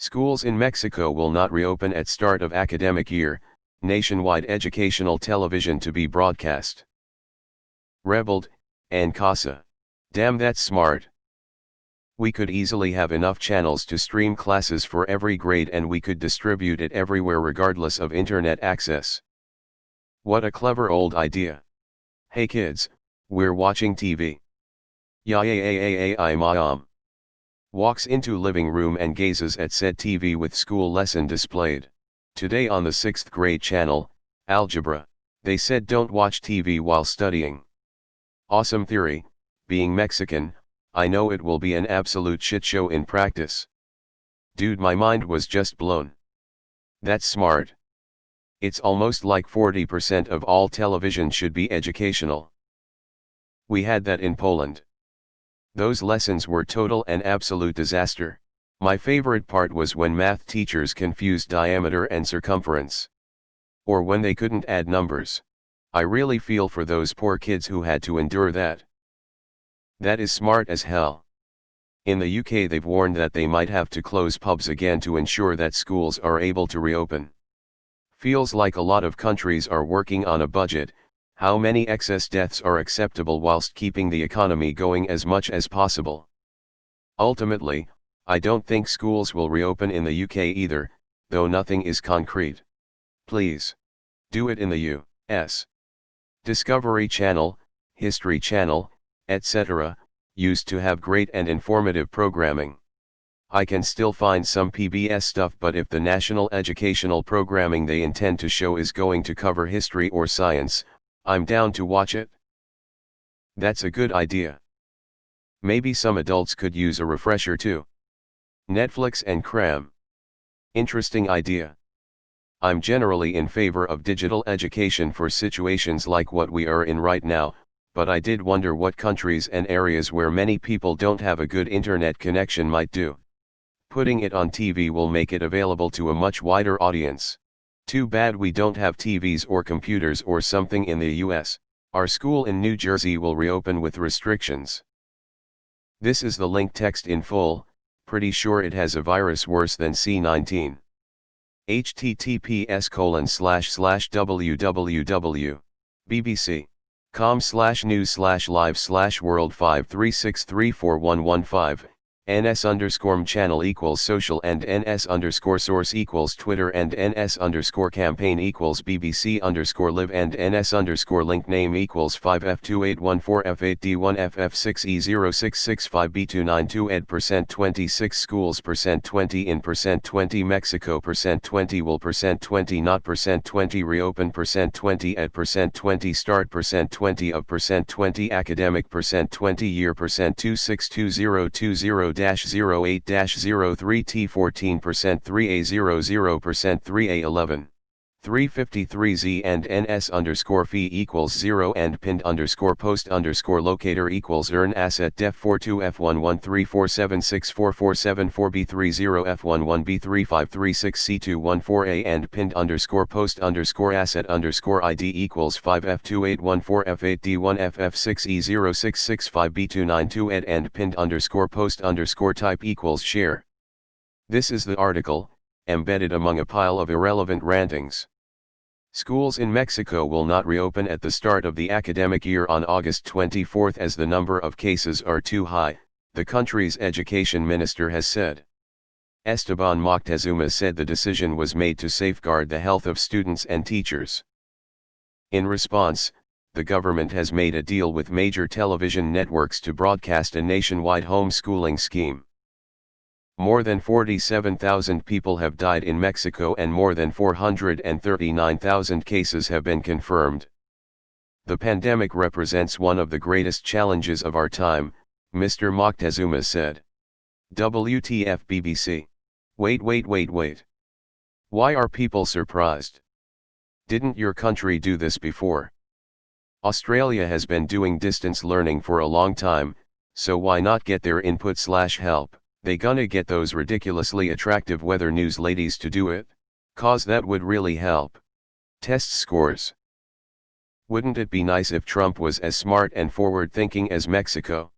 Schools in Mexico will not reopen at start of academic year, nationwide educational television to be broadcast. Rebelled, and Casa. Damn, that's smart. We could easily have enough channels to stream classes for every grade, and we could distribute it everywhere regardless of internet access. What a clever old idea. Hey kids, we're watching TV. Yeah, I mom. Walks into living room and gazes at said TV with school lesson displayed. Today on the 6th grade channel, Algebra, they said don't watch TV while studying. Awesome theory. Being Mexican, I know it will be an absolute shit show in practice. Dude, my mind was just blown. That's smart. It's almost like 40% of all television should be educational. We had that in Poland. Those lessons were total and absolute disaster. My favorite part was when math teachers confused diameter and circumference. Or when they couldn't add numbers. I really feel for those poor kids who had to endure that. That is smart as hell. In the UK they've warned that they might have to close pubs again to ensure that schools are able to reopen. Feels like a lot of countries are working on a budget. How many excess deaths are acceptable whilst keeping the economy going as much as possible? Ultimately, I don't think schools will reopen in the UK either, though nothing is concrete. Please. Do it in the US. Discovery Channel, History Channel, etc., used to have great and informative programming. I can still find some PBS stuff, but if the national educational programming they intend to show is going to cover history or science, I'm down to watch it. That's a good idea. Maybe some adults could use a refresher too. Netflix and cram. Interesting idea. I'm generally in favor of digital education for situations like what we are in right now, but I did wonder what countries and areas where many people don't have a good internet connection might do. Putting it on TV will make it available to a much wider audience. Too bad we don't have TVs or computers or something in the US. Our school in New Jersey will reopen with restrictions. This is the link text in full, pretty sure it has a virus worse than C19. https://www.bbc.com/news/live/world536341115 ns_m channel equals social and ns_source equals Twitter and ns_campaign equals BBC_live and ns_link name equals 5F2814F8D1FF6E0665B292 ed %26 schools %20 in %20 Mexico %20 will %20 not %20 reopen %20 ed %20 start %20 of %20 academic %20 year %262020 08-03 T14% 3A00% 3A11. 353Z and NS_fee equals 0 and pinned _post locator equals earn asset def 42 F1134764474 B30 F11 B3536C214A and pinned post asset ID equals 5 F2814 F8D1 FF6E0665 B292 ed and pinned post type equals share. This is the article, embedded among a pile of irrelevant rantings. Schools in Mexico will not reopen at the start of the academic year on August 24 as the number of cases are too high, the country's education minister has said. Esteban Moctezuma said the decision was made to safeguard the health of students and teachers. In response, the government has made a deal with major television networks to broadcast a nationwide homeschooling scheme. More than 47,000 people have died in Mexico and more than 439,000 cases have been confirmed. The pandemic represents one of the greatest challenges of our time, Mr. Moctezuma said. WTF BBC? Wait. Why are people surprised? Didn't your country do this before? Australia has been doing distance learning for a long time, so why not get their input/help? They gonna get those ridiculously attractive weather news ladies to do it? 'Cause that would really help. Test scores. Wouldn't it be nice if Trump was as smart and forward-thinking as Mexico?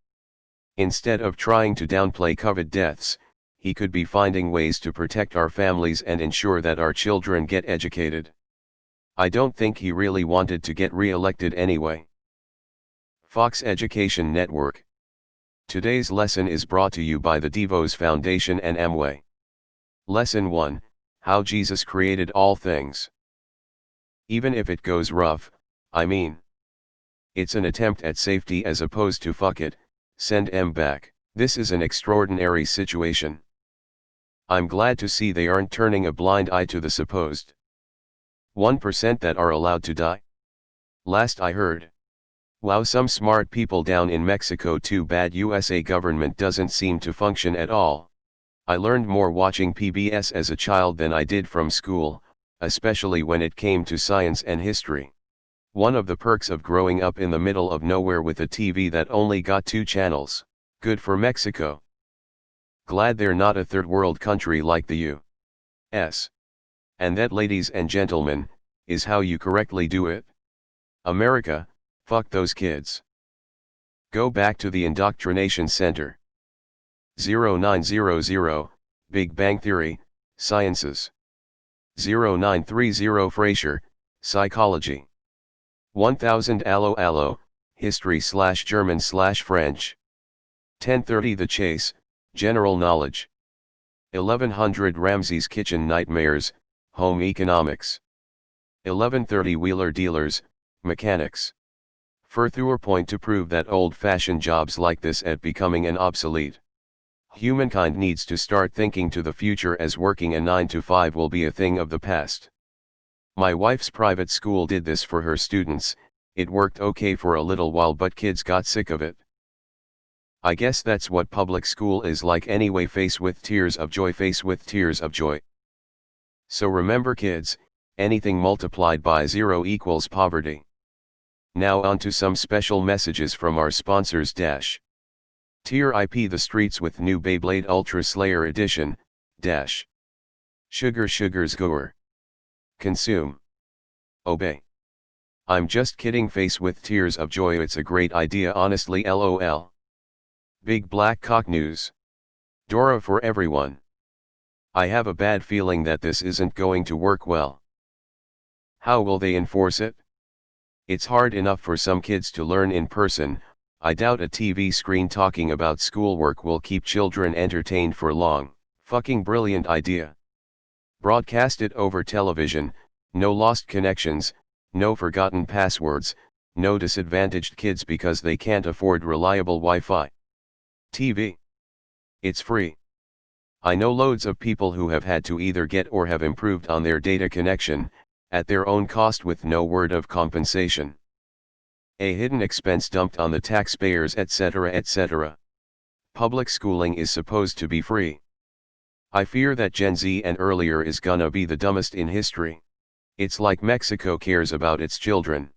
Instead of trying to downplay COVID deaths, he could be finding ways to protect our families and ensure that our children get educated. I don't think he really wanted to get re-elected anyway. Fox Education Network. Today's lesson is brought to you by the DeVos Foundation and Amway. Lesson 1, How Jesus Created All Things. Even if it goes rough, I mean. It's an attempt at safety as opposed to fuck it, send em back. This is an extraordinary situation. I'm glad to see they aren't turning a blind eye to the supposed 1% that are allowed to die. Last I heard. Wow, some smart people down in Mexico. Too bad USA government doesn't seem to function at all. I learned more watching PBS as a child than I did from school, especially when it came to science and history. One of the perks of growing up in the middle of nowhere with a TV that only got 2 channels. Good for Mexico. Glad they're not a third world country like the U.S. And that, ladies and gentlemen, is how you correctly do it. America, fuck those kids. Go back to the indoctrination center. 0900, Big Bang Theory, Sciences. 0930 Frasier, Psychology. 1000 Allo Allo, History/German/French. 1030 The Chase, General Knowledge. 1100 Ramsey's Kitchen Nightmares, Home Economics. 1130 Wheeler Dealers, Mechanics. Further point to prove that old-fashioned jobs like this are becoming an obsolete. Humankind needs to start thinking to the future, as working a 9-to-5 will be a thing of the past. My wife's private school did this for her students. It worked okay for a little while, but kids got sick of it. I guess that's what public school is like anyway. Face with tears of joy, face with tears of joy. So remember kids, anything multiplied by 0 equals poverty. Now on to some special messages from our sponsors. Tier IP The Streets with new Beyblade Ultra Slayer Edition. Sugars Goer. Consume. Obey. I'm just kidding. Face with tears of joy, it's a great idea honestly, LOL. Big Black Cock News. Dora for everyone. I have a bad feeling that this isn't going to work well. How will they enforce it? It's hard enough for some kids to learn in person. I doubt a TV screen talking about schoolwork will keep children entertained for long. Fucking brilliant idea. Broadcast it over television, no lost connections, no forgotten passwords, no disadvantaged kids because they can't afford reliable Wi-Fi. TV. It's free. I know loads of people who have had to either get or have improved on their data connection, at their own cost with no word of compensation. A hidden expense dumped on the taxpayers, etc., etc. Public schooling is supposed to be free. I fear that Gen Z and earlier is gonna be the dumbest in history. It's like Mexico cares about its children.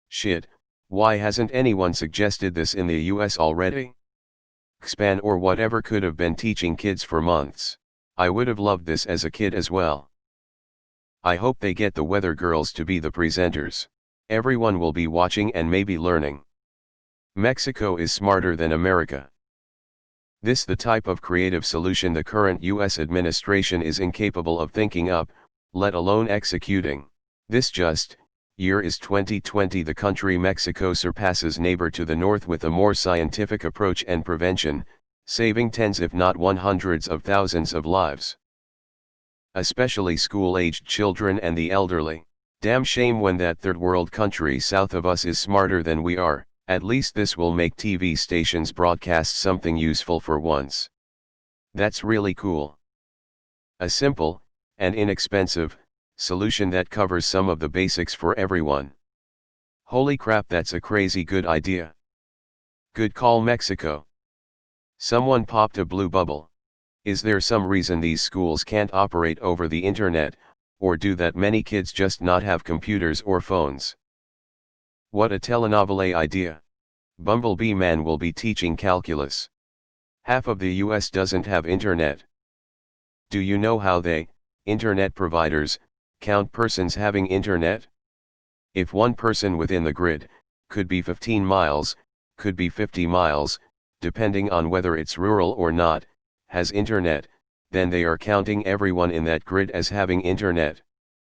Shit, why hasn't anyone suggested this in the US already? XPAN or whatever could have been teaching kids for months. I would have loved this as a kid as well. I hope they get the weather girls to be the presenters. Everyone will be watching and maybe learning. Mexico is smarter than America. This the type of creative solution the current US administration is incapable of thinking up, let alone executing. This year is 2020. The country Mexico surpasses neighbor to the north with a more scientific approach and prevention, saving tens if not hundreds of thousands of lives. Especially school-aged children and the elderly. Damn shame when that third world country south of us is smarter than we are. At least this will make TV stations broadcast something useful for once. That's really cool. A simple, and inexpensive, solution that covers some of the basics for everyone. Holy crap, that's a crazy good idea. Good call, Mexico. Someone popped a blue bubble. Is there some reason these schools can't operate over the internet, or do that many kids just not have computers or phones? What a telenovela idea. Bumblebee Man will be teaching calculus. Half of the US doesn't have internet. Do you know how they, internet providers, count persons having internet? If one person within the grid, could be 15 miles, could be 50 miles, depending on whether it's rural or not, has internet, then they are counting everyone in that grid as having internet.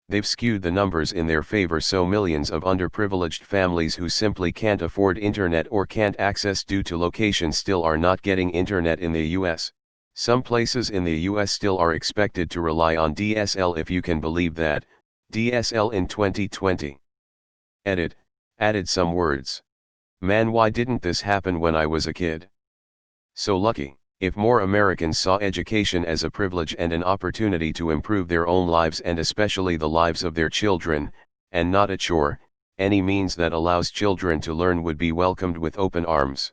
They've skewed the numbers in their favor, so millions of underprivileged families who simply can't afford internet or can't access due to location still are not getting internet in the US. Some places in the US still are expected to rely on DSL, if you can believe that. DSL in 2020. Edit, added some words. Man, why didn't this happen when I was a kid? So lucky. If more Americans saw education as a privilege and an opportunity to improve their own lives and especially the lives of their children, and not a chore, any means that allows children to learn would be welcomed with open arms.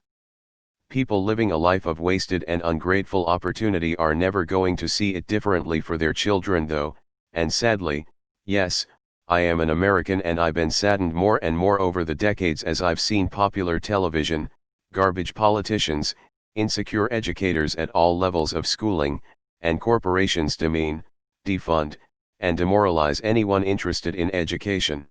People living a life of wasted and ungrateful opportunity are never going to see it differently for their children though, and sadly, yes, I am an American and I've been saddened more and more over the decades as I've seen popular television, garbage politicians, insecure educators at all levels of schooling, and corporations demean, defund, and demoralize anyone interested in education.